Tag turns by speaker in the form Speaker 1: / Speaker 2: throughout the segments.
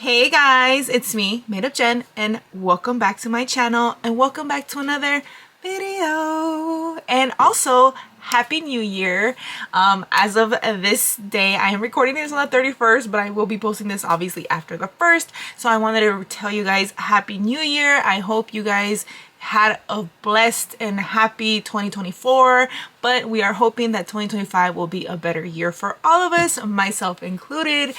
Speaker 1: Hey guys, it's me, Made Up Jen, and welcome back to my channel and welcome back to another video. And also, Happy New Year. As of this day, I am recording this on the 31st, but I will be posting this obviously after the 1st. So I wanted to tell you guys Happy New Year. I hope you guys had a blessed and happy 2024, but we are hoping that 2025 will be a better year for all of us, myself included.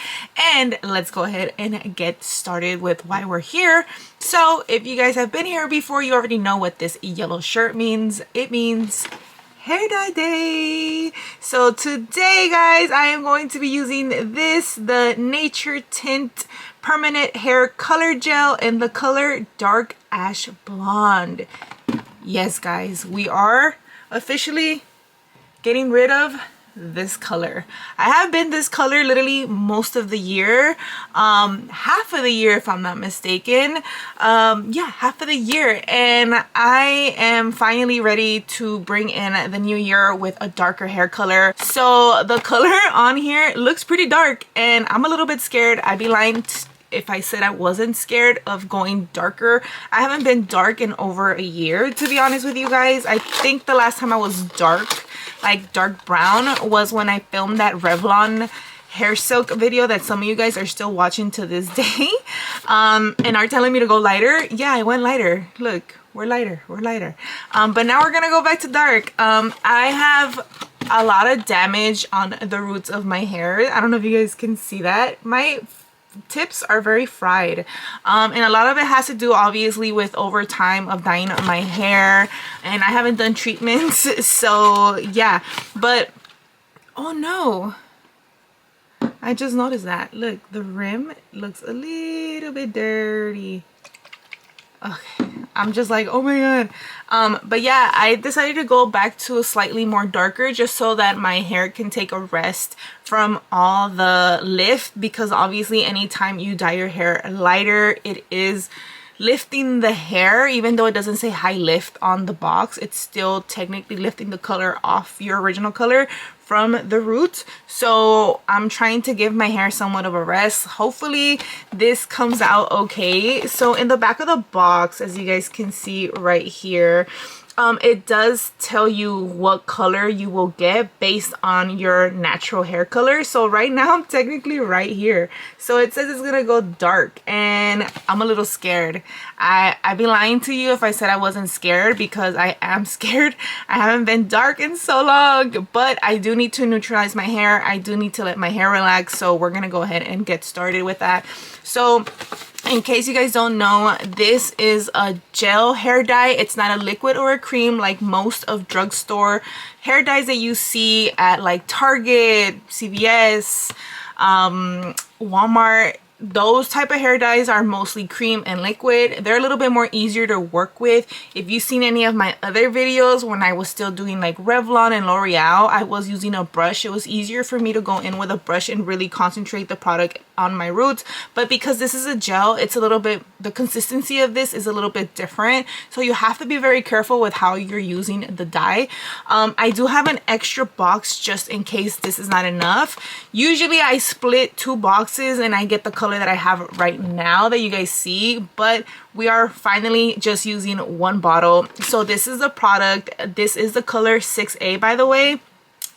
Speaker 1: And let's go ahead and get started with why we're here. So if you guys have been here before, you already know what this yellow shirt means. It means hair dye day. So today guys, I am going to be using the Naturtint permanent hair color gel in the color Dark Ash Blonde. Yes guys, we are officially getting rid of this color. I have been this color literally most of the year, half of the year if I'm not mistaken. Yeah, half of the year, and I am finally ready to bring in the new year with a darker hair color. So the color on here looks pretty dark and I'm a little bit scared. I'd be lying if I said I wasn't scared of going darker. I haven't been dark in over a year, to be honest with you guys. I think the last time I was dark, like dark brown, was when I filmed that Revlon hair silk video that some of you guys are still watching to this day, and are telling me to go lighter. Yeah, I went lighter. Look, we're lighter, but now we're gonna go back to dark. I have a lot of damage on the roots of my hair. I don't know if you guys can see that. My tips are very fried, and a lot of it has to do obviously with over time of dyeing my hair, and I haven't done treatments. So yeah, but oh no, I just noticed that. Look, the rim looks a little bit dirty. Okay, I'm just like, oh my god. But yeah, I decided to go back to a slightly more darker just so that my hair can take a rest from all the lift, because obviously anytime you dye your hair lighter, it is lifting the hair. Even though it doesn't say high lift on the box, it's still technically lifting the color off your original color from the roots. So I'm trying to give my hair somewhat of a rest. Hopefully this comes out okay. So in the back of the box, as you guys can see right here, it does tell you what color you will get based on your natural hair color. So right now I'm technically right here. So it says it's gonna go dark, and I'm a little scared. I'd be lying to you if I said I wasn't scared, because I am scared. I haven't been dark in so long, but I do need to neutralize my hair. I do need to let my hair relax. So we're gonna go ahead and get started with that. So in case you guys don't know, this is a gel hair dye. It's not a liquid or a cream like most of drugstore hair dyes that you see at like Target, CVS, Walmart. Those type of hair dyes are mostly cream and liquid. They're a little bit more easier to work with. If you've seen any of my other videos when I was still doing like Revlon and L'Oreal, I was using a brush. It was easier for me to go in with a brush and really concentrate the product on my roots. But because this is a gel, it's a little bit, the consistency of this is a little bit different. So you have to be very careful with how you're using the dye. I do have an extra box just in case this is not enough. Usually I split 2 boxes and I get the color that I have right now that you guys see, but we are finally just using 1 bottle. So this is the product. This is the color 6A, by the way.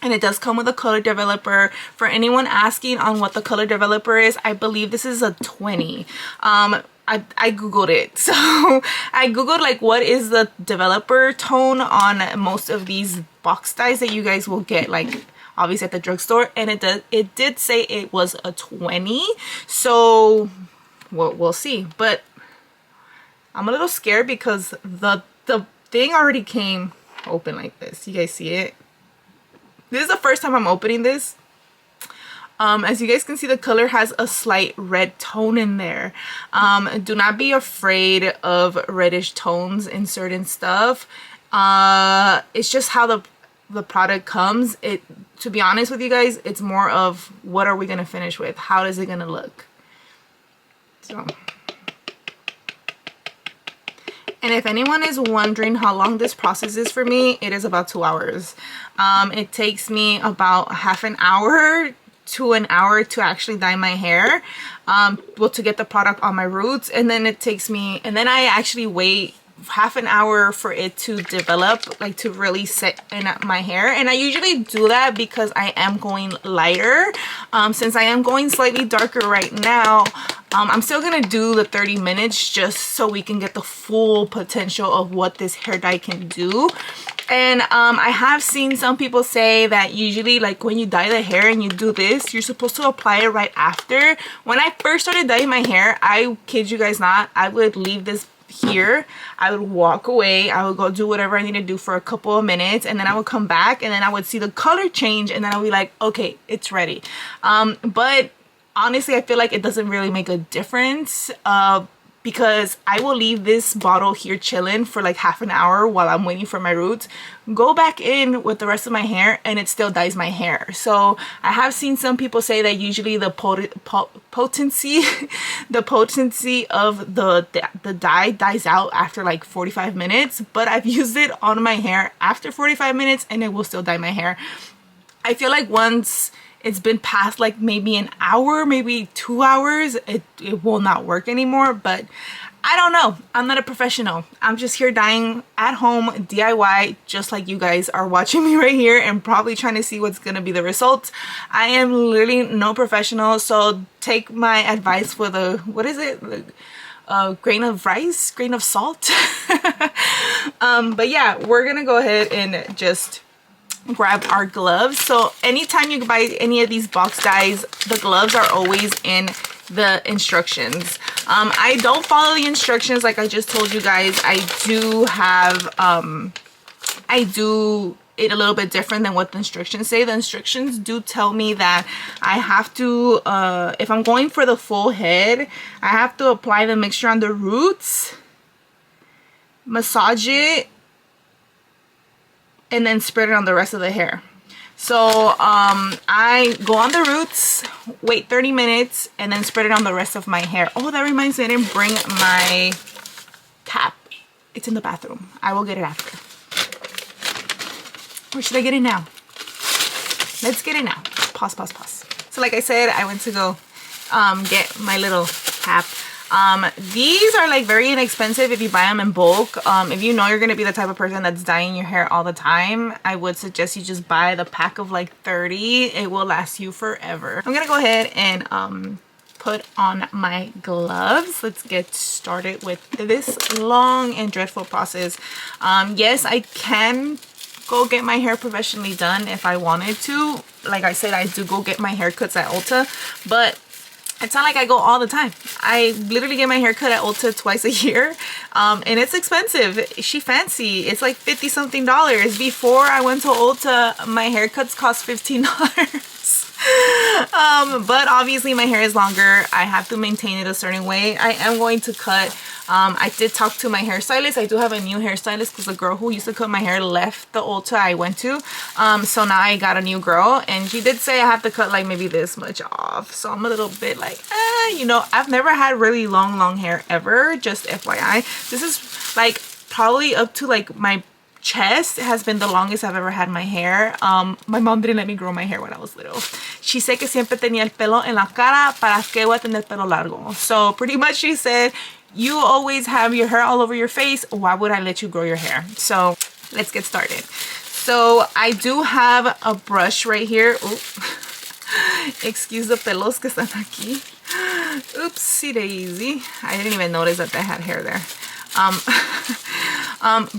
Speaker 1: And it does come with a color developer. For anyone asking on what the color developer is, I believe this is a 20. I googled it. So I googled like what is the developer tone on most of these box dyes that you guys will get, like obviously at the drugstore, and it did say it was a 20. So we'll see. But I'm a little scared because the thing already came open like this. You guys see it? This is the first time I'm opening this. As you guys can see, the color has a slight red tone in there. Do not be afraid of reddish tones in certain stuff. It's just how the product comes. To be honest with you guys, it's more of what are we gonna finish with? How is it gonna look? So, and if anyone is wondering how long this process is for me, it is about 2 hours. It takes me about half an hour to an hour to actually dye my hair, well, to get the product on my roots, and then it takes me, and then I actually wait half an hour for it to develop, like to really set in my hair. And I usually do that because I am going lighter. Since I am going slightly darker right now, I'm still gonna do the 30 minutes just so we can get the full potential of what this hair dye can do. And I have seen some people say that usually, like, when you dye the hair and you do this, you're supposed to apply it right after. When I first started dyeing my hair, I kid you guys not, I would leave this here, I would walk away, I would go do whatever I need to do for a couple of minutes, and then I would come back, and then I would see the color change, and then I'll be like, okay, it's ready. But honestly, I feel like it doesn't really make a difference, because I will leave this bottle here chilling for like half an hour while I'm waiting for my roots, go back in with the rest of my hair, and it still dyes my hair. So I have seen some people say that usually the potency of the dye dies out after like 45 minutes, but I've used it on my hair after 45 minutes and it will still dye my hair. I feel like once it's been past like maybe an hour, maybe 2 hours, it will not work anymore. But I don't know, I'm not a professional. I'm just here dyeing at home, DIY, just like you guys are watching me right here and probably trying to see what's gonna be the results. I am literally no professional, so take my advice with a, what is it, a grain of rice, grain of salt. But yeah, we're gonna go ahead and just grab our gloves. So anytime you buy any of these box dyes, the gloves are always in the instructions. I don't follow the instructions like I just told you guys. I do have I do it a little bit different than what the instructions say. The instructions do tell me that I have to if I'm going for the full head, I have to apply the mixture on the roots, massage it, and then spread it on the rest of the hair. So I go on the roots, wait 30 minutes, and then spread it on the rest of my hair. Oh, that reminds me, I didn't bring my cap. It's in the bathroom. I will get it after. Or should I get it now? Let's get it now. Pause, pause, pause. So like I said, I went to go get my little cap. These are like very inexpensive if you buy them in bulk. If you know you're gonna be the type of person that's dyeing your hair all the time, I would suggest you just buy the pack of like 30. It will last you forever. I'm gonna go ahead and put on my gloves. Let's get started with this long and dreadful process. Yes, I can go get my hair professionally done if I wanted to. Like I said, I do go get my haircuts at Ulta, but it's not like I go all the time. I literally get my hair cut at Ulta twice a year, and it's expensive. She fancy. It's like $50 something. Before I went to Ulta, my haircuts cost $15. But obviously my hair is longer. I have to maintain it a certain way. I am going to cut. I did talk to my hairstylist. I do have a new hairstylist because the girl who used to cut my hair left the Ulta I went to. So now I got a new girl, and she did say I have to cut like maybe this much off. So I'm a little bit like, you know, I've never had really long hair ever, just FYI. This is like probably up to like my chest has been the longest I've ever had my hair. My mom didn't let me grow my hair when I was little. She said que siempre tenía el pelo en la cara, para que voy a tener pelo largo. So pretty much she said, you always have your hair all over your face, why would I let you grow your hair? So let's get started. So I do have a brush right here. Excuse the pelos que están aquí. Oopsie daisy. I didn't even notice that they had hair there.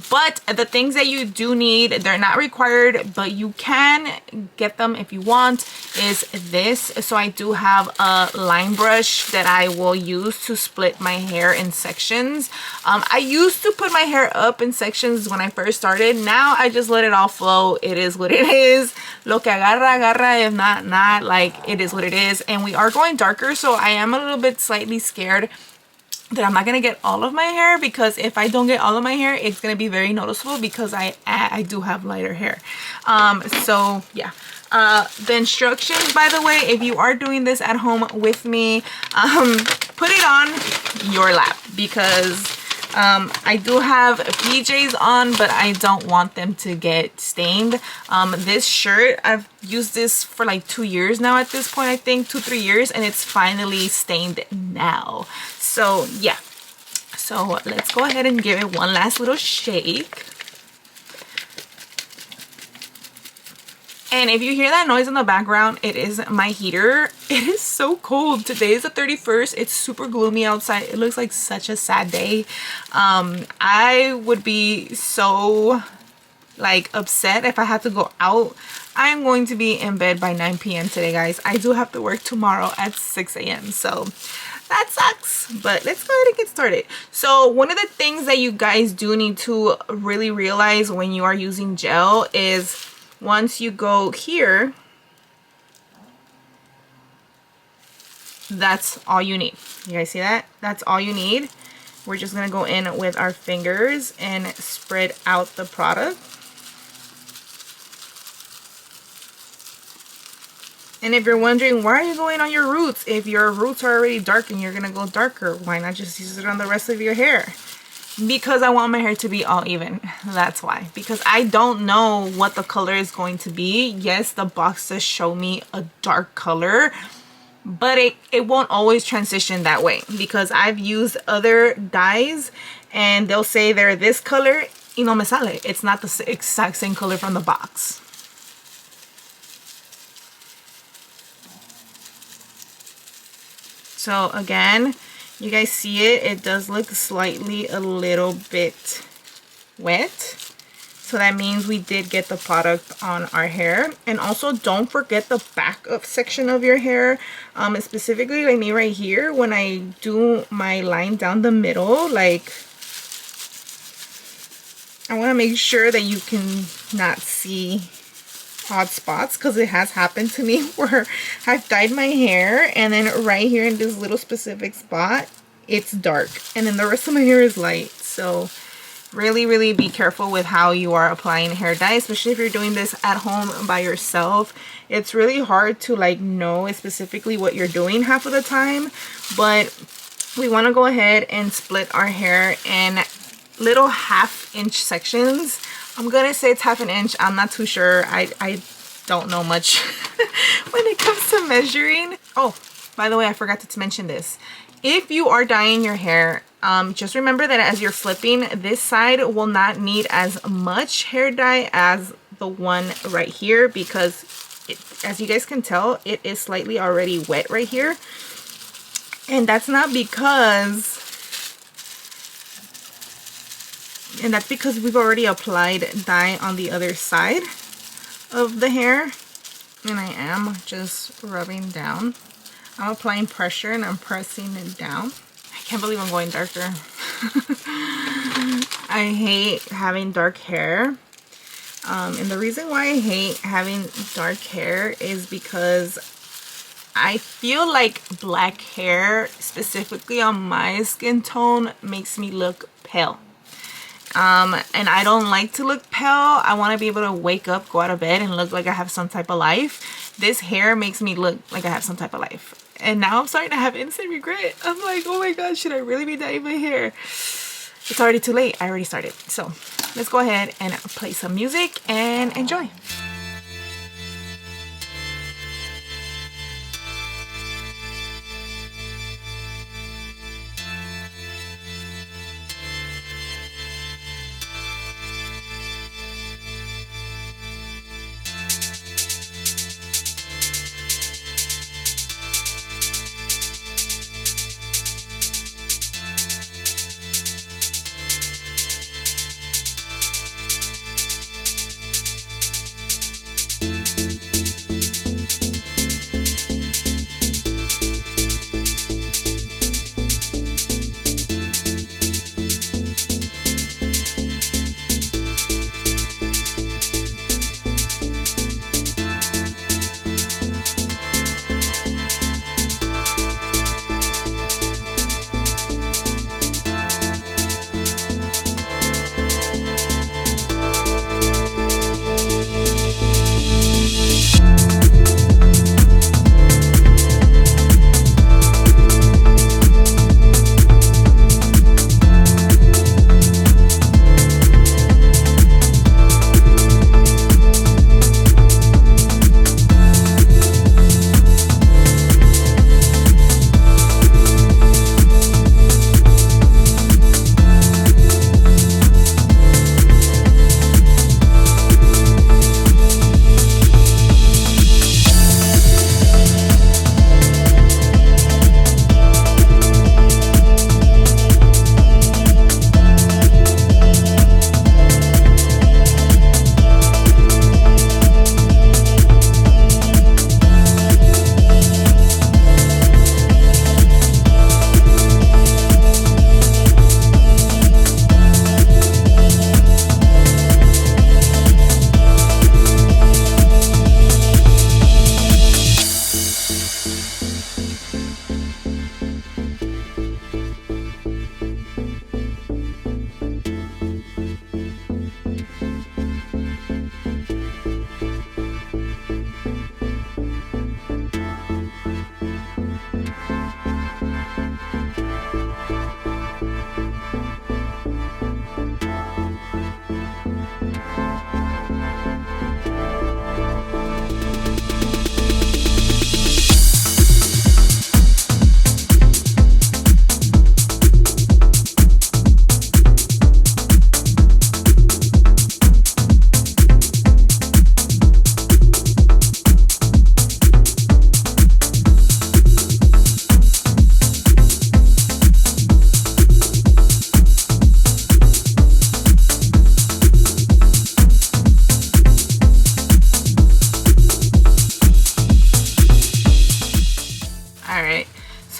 Speaker 1: But the things that you do need, they're not required, but you can get them if you want, is this. So I do have a line brush that I will use to split my hair in sections. I used to put my hair up in sections when I first started. Now I just let it all flow. It is what it is. Lo que agarra, agarra. If not, like, it is what it is. And we are going darker, so I am a little bit slightly scared that I'm not gonna get all of my hair, because if I don't get all of my hair, it's gonna be very noticeable because I do have lighter hair. So yeah, the instructions, by the way, if you are doing this at home with me, put it on your lap, because I do have PJs on, but I don't want them to get stained. This shirt, I've used this for like 2 years now at this point, I think 2-3 years, and it's finally stained now. So yeah, so let's go ahead and give it one last little shake. And if you hear that noise in the background, it is my heater. It is so cold. Today is the 31st. It's super gloomy outside. It looks like such a sad day. I would be so like upset if I had to go out. I'm going to be in bed by 9 p.m. today, guys. I do have to work tomorrow at 6 a.m. So that sucks, but let's go ahead and get started. So one of the things that you guys do need to really realize when you are using gel is once you go here, that's all you need. You guys see that? That's all you need. We're just gonna go in with our fingers and spread out the product. And if you're wondering, why are you going on your roots? If your roots are already dark and you're gonna go darker, why not just use it on the rest of your hair? Because I want my hair to be all even. That's why. Because I don't know what the color is going to be. Yes, the box does show me a dark color, but it won't always transition that way, because I've used other dyes and they'll say they're this color y no me sale. It's not the exact same color from the box. So again, you guys see it, it does look slightly a little bit wet. So that means we did get the product on our hair. And also don't forget the back of section of your hair. Specifically like me right here, when I do my line down the middle, like I want to make sure that you can not see odd spots, because it has happened to me where I've dyed my hair and then right here in this little specific spot it's dark and then the rest of my hair is light. So really be careful with how you are applying hair dye, especially if you're doing this at home by yourself. It's really hard to like know specifically what you're doing half of the time, but we want to go ahead and split our hair in little 1/2 inch sections. I'm gonna say it's 1/2 inch. I'm not too sure. I don't know much when it comes to measuring. Oh, by the way, I forgot to mention this. If you are dyeing your hair, just remember that as you're flipping, this side will not need as much hair dye as the one right here, because as you guys can tell, it is slightly already wet right here. And that's because we've already applied dye on the other side of the hair. And I am just rubbing down. I'm applying pressure and I'm pressing it down. I can't believe I'm going darker. I hate having dark hair. And the reason why I hate having dark hair is because I feel like black hair, specifically on my skin tone, makes me look pale. And I don't like to look pale. I want to be able to wake up, go out of bed, and look like I have some type of life. This hair makes me look like I have some type of life. And now I'm starting to have instant regret. I'm like, oh my god, should I really be dyeing my hair? It's already too late. I already started. So let's go ahead and play some music and enjoy.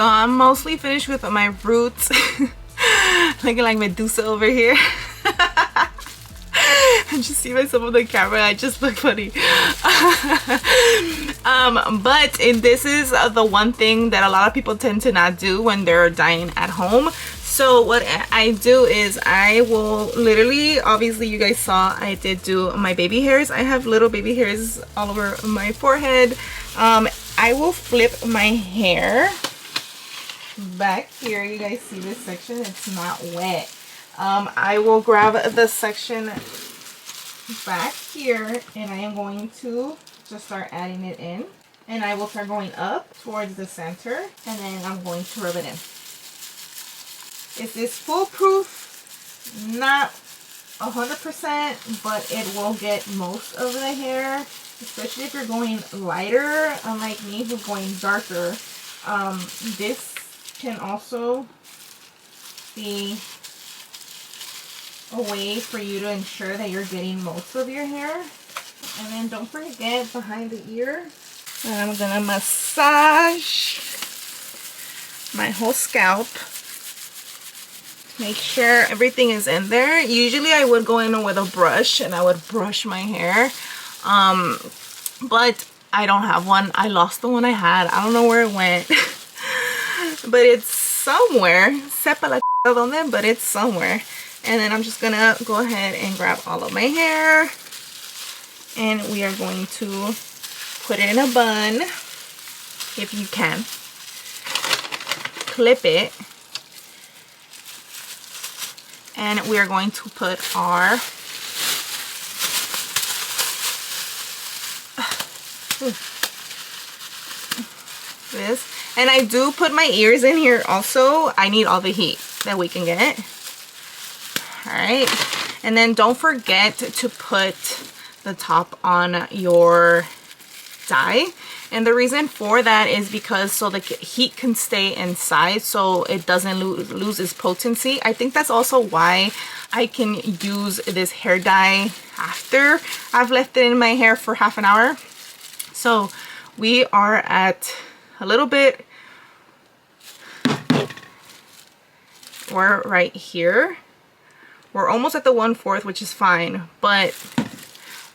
Speaker 1: So I'm mostly finished with my roots. Looking like Medusa over here. I just see myself on the camera. I just look funny. But this is the one thing that a lot of people tend to not do when they're dyeing at home. So what I do is I will literally, obviously you guys saw I did do my baby hairs. I have little baby hairs all over my forehead. I will flip my hair back here. You guys see this section? It's not wet. I will grab the section back here and I am going to just start adding it in, and I will start going up towards the center, and then I'm going to rub it in. Is this foolproof? Not 100%, but it will get most of the hair, especially if you're going lighter, unlike me who's going darker. This can also be a way for you to ensure that you're getting most of your hair. And then don't forget behind the ear. And I'm gonna massage my whole scalp. Make sure everything is in there. Usually I would go in with a brush and I would brush my hair. But I don't have one. I lost the one I had. I don't know where it went. But it's somewhere. Sepa la donde, but it's somewhere. And then I'm just gonna go ahead and grab all of my hair, and we are going to put it in a bun if you can. Clip it, and we are going to put our this, and I do put my ears in here also. I need all the heat that we can get. Alright, and then don't forget to put the top on your dye, and the reason for that is because so the heat can stay inside so it doesn't lose its potency. I think that's also why I can use this hair dye after I've left it in my hair for half an hour. So we are at a little bit, we're right here. We're almost at the 1/4, which is fine, but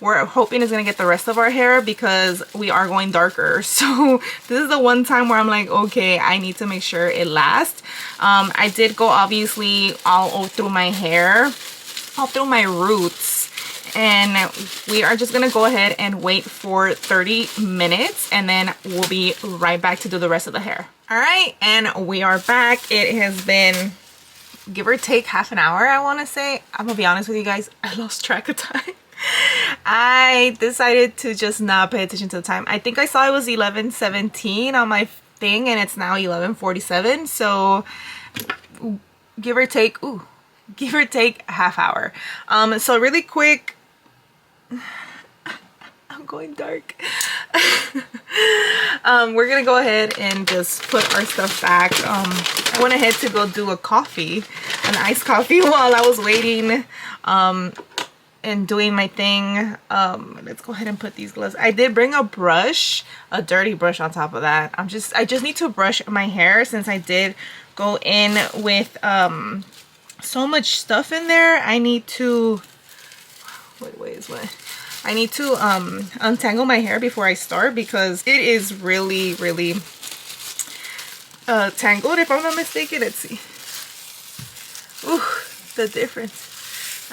Speaker 1: we're hoping it's gonna get the rest of our hair because we are going darker. So this is the one time where I'm like, okay, I need to make sure it lasts. I did go obviously all through my hair, all through my roots, and we are just gonna go ahead and wait for 30 minutes, and then we'll be right back to do the rest of the hair. All right, and we are back. It has been give or take half an hour, I want to say. I'm gonna be honest with you guys, I lost track of time. I decided to just not pay attention to the time. I think I saw it was 11:17 on my thing, and it's now 11:47. So give or take a half hour. So really quick, I'm going dark. We're gonna go ahead and just put our stuff back. I went ahead to go do a coffee, an iced coffee, while I was waiting and doing my thing. Let's go ahead and put these gloves. I did bring a brush, a dirty brush on top of that. I just need to brush my hair since I did go in with so much stuff in there. I need to I need to untangle my hair before I start because it is really tangled, if I'm not mistaken. Let's see. Ooh, the difference.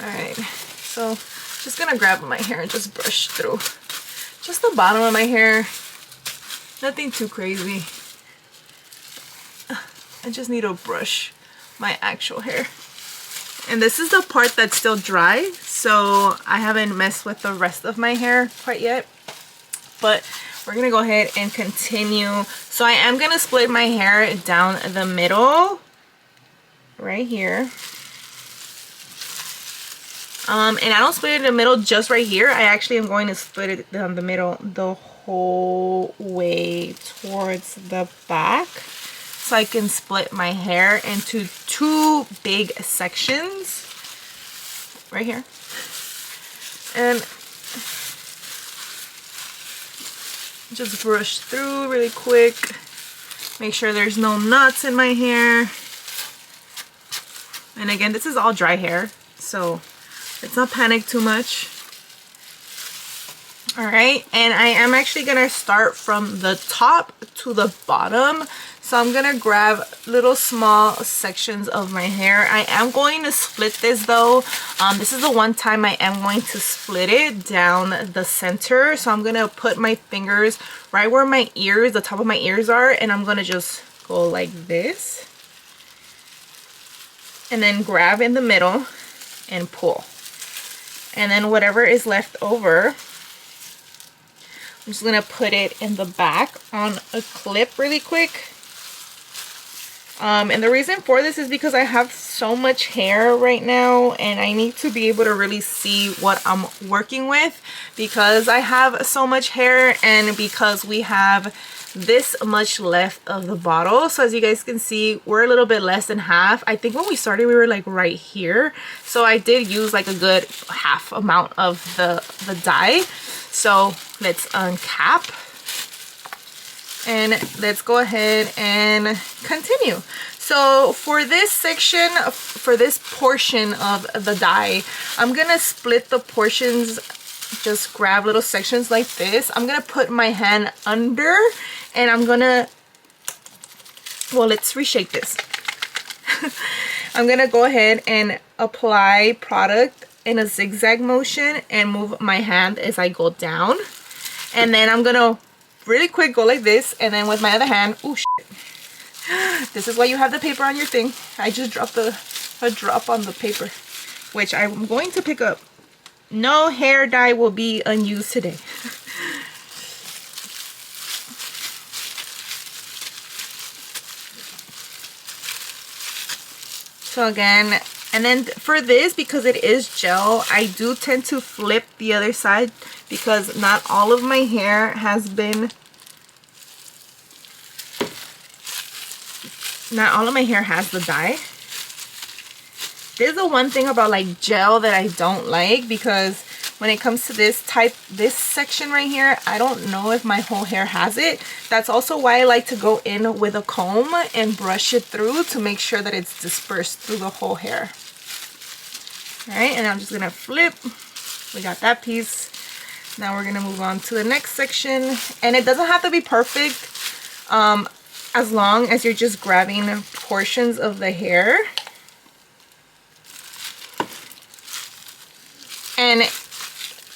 Speaker 1: All right, so just gonna grab my hair and just brush through just the bottom of my hair. Nothing too crazy. I just need to brush my actual hair. And this is the part that's still dry, so I haven't messed with the rest of my hair quite yet. But we're gonna go ahead and continue. So I am gonna split my hair down the middle, right here. And I don't split it in the middle just right here. I actually am going to split it down the middle the whole way towards the back, so I can split my hair into two big sections right here. And just brush through really quick. Make sure there's no knots in my hair. And again, this is all dry hair, so let's not panic too much. All right, and I am actually gonna start from the top to the bottom. So I'm gonna grab little small sections of my hair. I am going to split this though. This is the one time I am going to split it down the center. So I'm gonna put my fingers right where my ears, the top of my ears are, and I'm gonna just go like this. And then grab in the middle and pull. And then whatever is left over, I'm just gonna put it in the back on a clip really quick. And the reason for this is because I have so much hair right now and I need to be able to really see what I'm working with because I have so much hair and because we have this much left of the bottle. So as you guys can see, we're a little bit less than half. I think when we started we were like right here, so I did use like a good half amount of the dye. So let's uncap and let's go ahead and continue. So for this section, for this portion of the dye, I'm gonna split the portions, just grab little sections like this. I'm gonna put my hand under and I'm gonna, well, let's reshape this. I'm gonna go ahead and apply product in a zigzag motion and move my hand as I go down. And then I'm gonna really quick go like this, and then with my other hand, oh shit. This is why you have the paper on your thing. I just dropped a drop on the paper, which I'm going to pick up. No hair dye will be unused today. So again, and then for this, because it is gel, I do tend to flip the other side because not all of my hair has been, not all of my hair has the dye. There's the one thing about like gel that I don't like, because when it comes to this section right here, I don't know if my whole hair has it. That's also why I like to go in with a comb and brush it through to make sure that it's dispersed through the whole hair. All right, and I'm just gonna flip. We got that piece. Now we're gonna move on to the next section, and it doesn't have to be perfect as long as you're just grabbing portions of the hair. And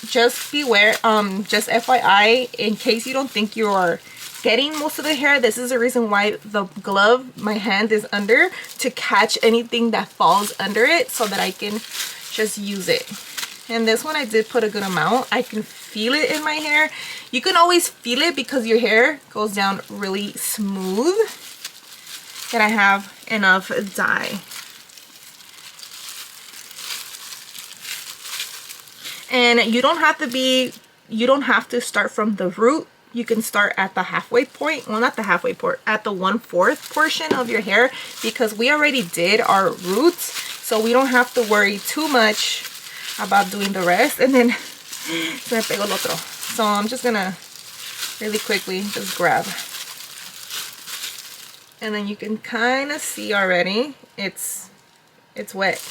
Speaker 1: just beware, just FYI, in case you don't think you are getting most of the hair, this is the reason why the glove, my hand is under, to catch anything that falls under it so that I can just use it. And this one I did put a good amount. I can feel it in my hair. You can always feel it because your hair goes down really smooth. And I have enough dye. And you don't have to start from the root. You can start at the halfway point. Well, not the halfway point, at the 1/4 portion of your hair, because we already did our roots. So we don't have to worry too much about doing the rest. And then se me pegó el otro. So I'm just gonna really quickly just grab. And then you can kind of see already it's wet.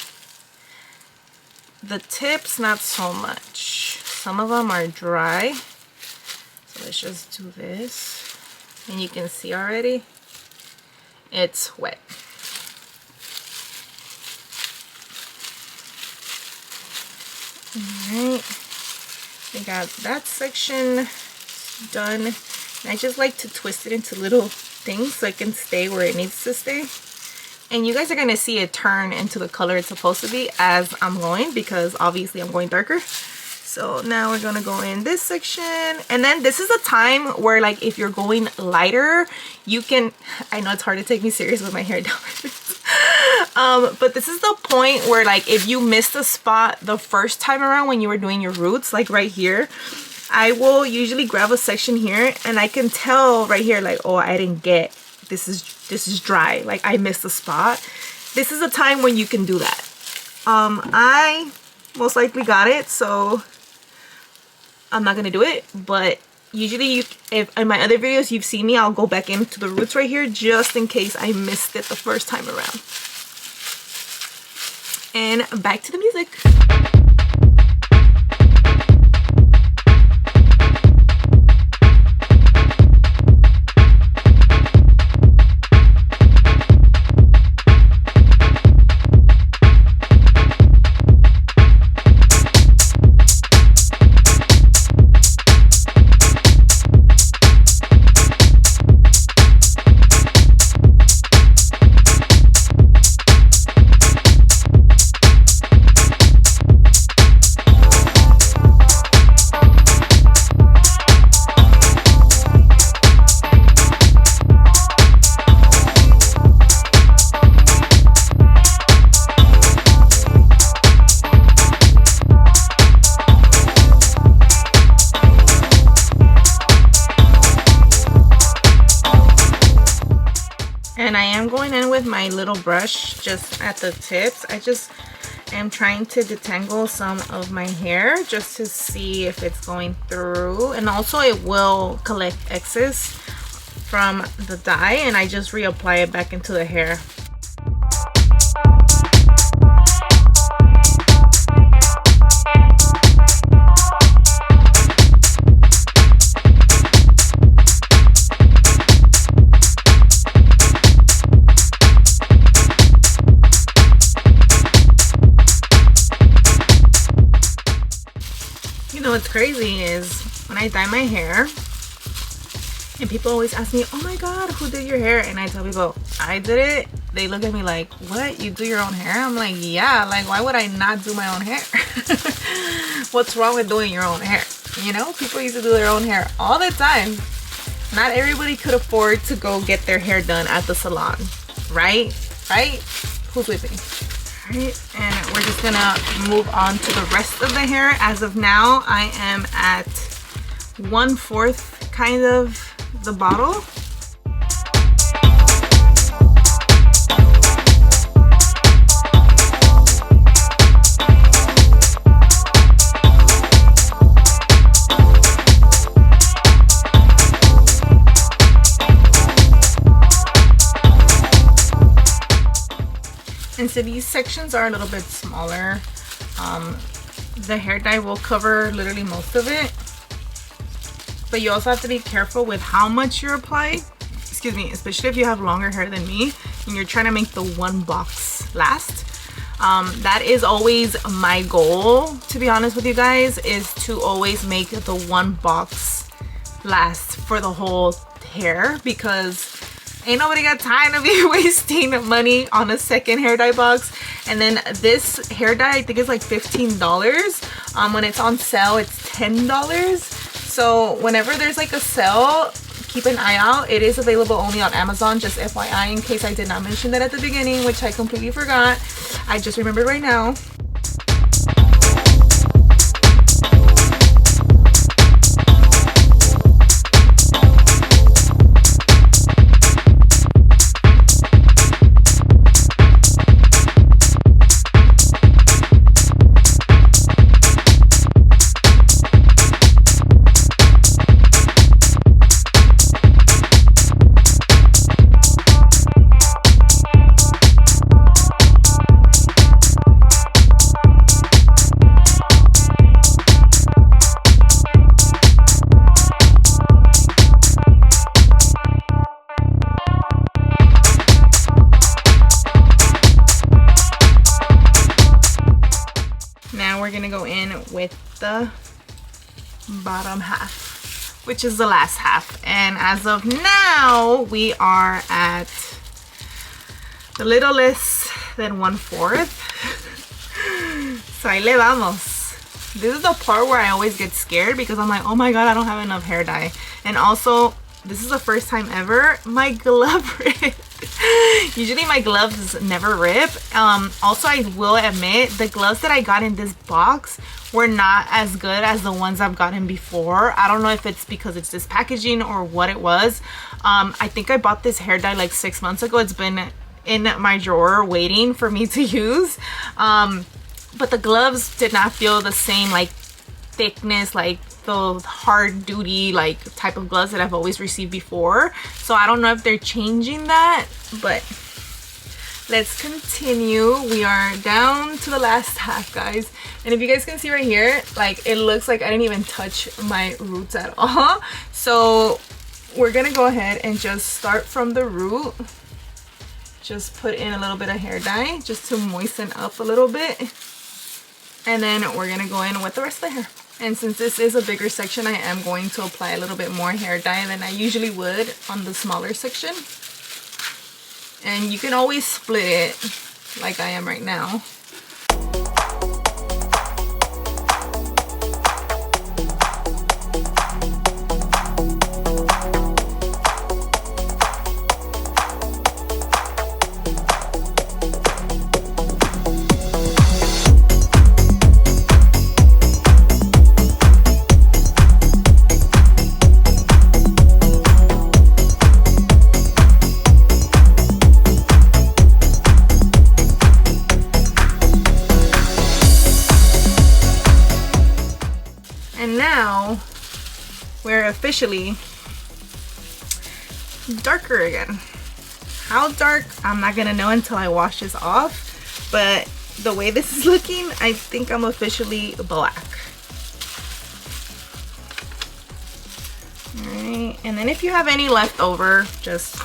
Speaker 1: The tips, not so much. Some of them are dry. So let's just do this. And you can see already it's wet. Alright. We got that section done. And I just like to twist it into little things so it can stay where it needs to stay. And you guys are going to see it turn into the color it's supposed to be as I'm going, because obviously I'm going darker. So now we're going to go in this section. And then this is a time where, like, if you're going lighter, you can, I know it's hard to take me serious with my hair down like this. But this is the point where, like, if you missed a spot the first time around when you were doing your roots, like right here, I will usually grab a section here and I can tell right here, like, oh, I didn't get, this is dry, like I missed a spot. This is a time when you can do that. I most likely got it, so I'm not gonna do it, but usually if in my other videos you've seen me, I'll go back into the roots right here just in case I missed it the first time around. And back to the music. And I am going in with my little brush just at the tips. I just am trying to detangle some of my hair just to see if it's going through. And also it will collect excess from the dye, and I just reapply it back into the hair. You know what's crazy is when I dye my hair and people always ask me, oh my god, who did your hair? And I tell people I did it. They look at me like, what, you do your own hair? I'm like, yeah, like why would I not do my own hair? What's wrong with doing your own hair? You know, people used to do their own hair all the time. Not everybody could afford to go get their hair done at the salon, right? Who's with me? Right, and we're just gonna move on to the rest of the hair. As of now, I am at 1/4 kind of the bottle. And so these sections are a little bit smaller. The hair dye will cover literally most of it, but you also have to be careful with how much you apply. Excuse me, especially if you have longer hair than me and you're trying to make the one box last. That is always my goal, to be honest with you guys, is to always make the one box last for the whole hair, because ain't nobody got time to be wasting money on a second hair dye box. And then this hair dye, I think, is like $15. When it's on sale, it's $10. So whenever there's like a sale, keep an eye out. It is available only on Amazon, just FYI, in case I did not mention that at the beginning, which I completely forgot. I just remembered right now. Now we're gonna go in with the bottom half, which is the last half. And as of now, we are at a little less than 1/4. So ahí le vamos. This is the part where I always get scared, because I'm like, oh my god, I don't have enough hair dye. And also, this is the first time ever my glove ripped. Usually my gloves never rip. Also, I will admit, the gloves that I got in this box were not as good as the ones I've gotten before. I don't know if it's because it's this packaging or what it was. I think I bought this hair dye like 6 months ago. It's been in my drawer waiting for me to use. But the gloves did not feel the same like thickness, like the hard duty like type of gloves that I've always received before. So I don't know if they're changing that, but let's continue. We are down to the last half, guys. And if you guys can see right here, like it looks like I didn't even touch my roots at all. So we're gonna go ahead and just start from the root. Just put in a little bit of hair dye just to moisten up a little bit. And then we're gonna go in with the rest of the hair. And since this is a bigger section, I am going to apply a little bit more hair dye than I usually would on the smaller section. And you can always split it like I am right now. Now we're officially darker again. How dark, I'm not gonna know until I wash this off, but the way this is looking, I think I'm officially black. All right, and then if you have any left over, just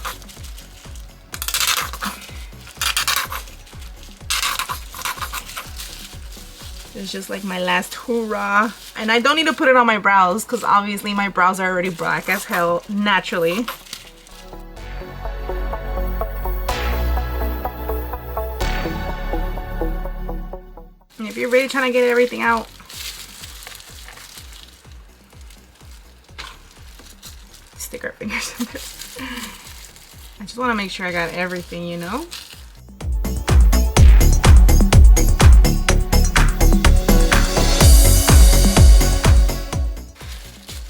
Speaker 1: it's just like my last hoorah. And I don't need to put it on my brows because obviously my brows are already black as hell naturally. And if you're really trying to get everything out, stick our fingers in there. I just want to make sure I got everything, you know?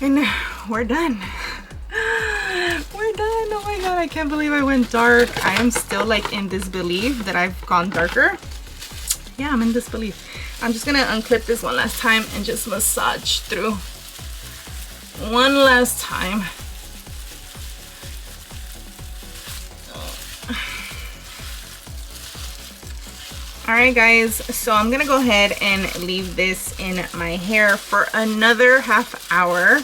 Speaker 1: And we're done. We're done. Oh my god, I can't believe I went dark. I am still like in disbelief that I've gone darker. Yeah, I'm in disbelief. I'm just gonna unclip this one last time and just massage through one last time. Alright guys, so I'm gonna go ahead and leave this in my hair for another half hour.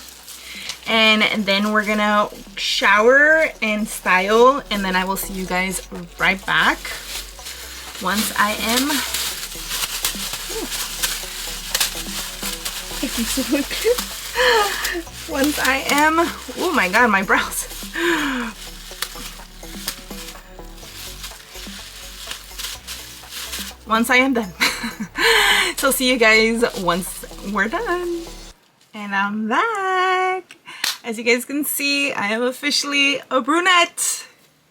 Speaker 1: And then we're gonna shower and style, and then I will see you guys right back once I am once I am, oh my god, my brows. Once I am done. So see you guys once we're done. And I'm back. As you guys can see, I am officially a brunette.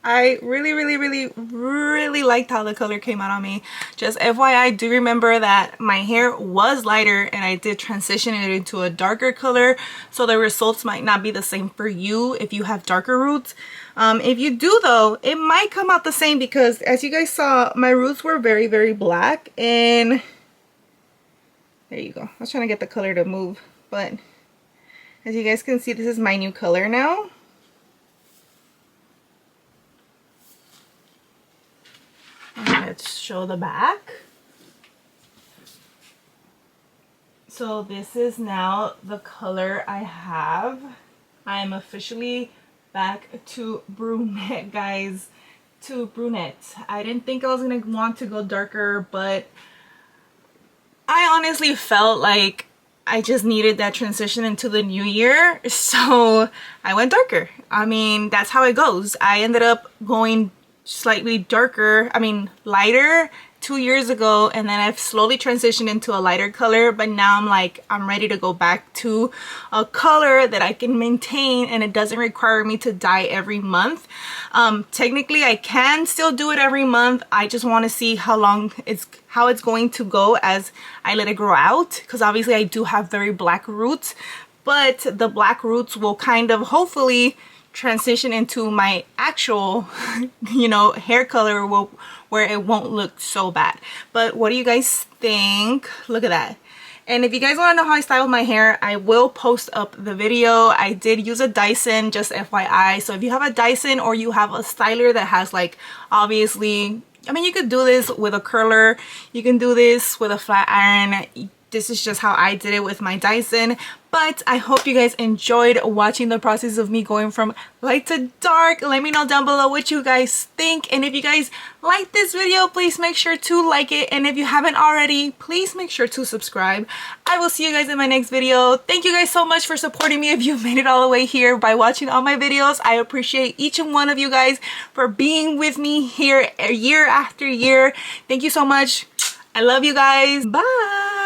Speaker 1: I really liked how the color came out on me. Just FYI, do remember that my hair was lighter and I did transition it into a darker color, so the results might not be the same for you if you have darker roots. If you do though, it might come out the same because as you guys saw, my roots were very black, and there you go. I was trying to get the color to move, but as you guys can see, this is my new color now. Let's show the back. So this is now the color I have. I am officially back to brunette, guys. To brunette. I didn't think I was gonna want to go darker, but I honestly felt like I just needed that transition into the new year, so I went darker. I mean, that's how it goes. I ended up going slightly darker, I mean lighter 2 years ago, and then I've slowly transitioned into a lighter color, but now I'm like, I'm ready to go back to a color that I can maintain and it doesn't require me to dye every month. Technically I can still do it every month. I just want to see how it's going to go as I let it grow out, because obviously I do have very black roots, but the black roots will kind of hopefully transition into my actual you know, hair color where it won't look so bad. But what do you guys think? Look at that. And if you guys want to know how I style my hair, I will post up the video. I did use a Dyson, just FYI. So if you have a Dyson or you have a styler that has like, obviously, I mean, you could do this with a curler, you can do this with a flat iron. This is just how I did it with my Dyson. But I hope you guys enjoyed watching the process of me going from light to dark. Let me know down below what you guys think. And if you guys like this video, please make sure to like it. And if you haven't already, please make sure to subscribe. I will see you guys in my next video. Thank you guys so much for supporting me if you've made it all the way here by watching all my videos. I appreciate each and one of you guys for being with me here year after year. Thank you so much. I love you guys. Bye.